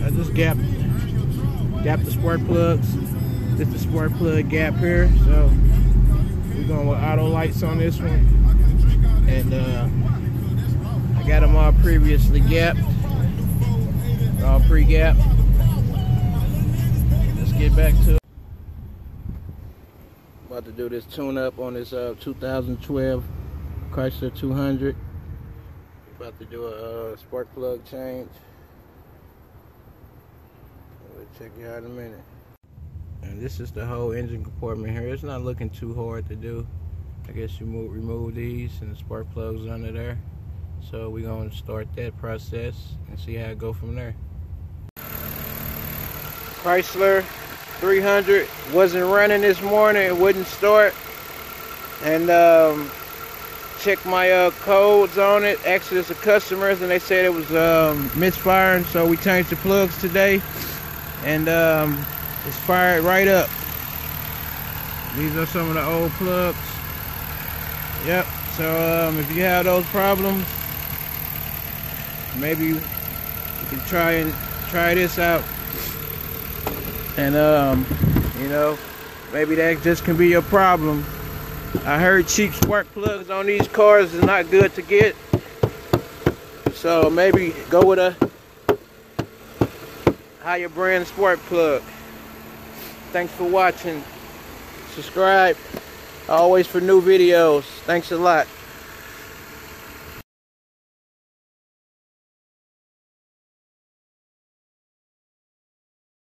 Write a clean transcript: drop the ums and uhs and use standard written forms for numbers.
I just gapped the spark plugs. This is the spark plug gap here. So we're going with auto lights on this one. And I got them all previously gapped. All pre-gapped. Let's get back to it. About to do this tune-up on this 2012 Chrysler 200. About to do a spark plug change. We'll check you out in a minute. And this is the whole engine compartment here. It's not looking too hard to do. I guess you remove these and the spark plugs under there. So we're going to start that process and see how it go from there. Chrysler 300 wasn't running this morning. It wouldn't start. And checked my codes on it. Actually, it's the customers, and they said it was misfiring. So we changed the plugs today, and it's fired right up. These are some of the old plugs. Yep. So if you have those problems, maybe you can try this out. And you know, maybe that just can be your problem. I heard cheap spark plugs on these cars is not good to get. So maybe go with a higher brand spark plug. Thanks for watching. Subscribe always for new videos. Thanks a lot.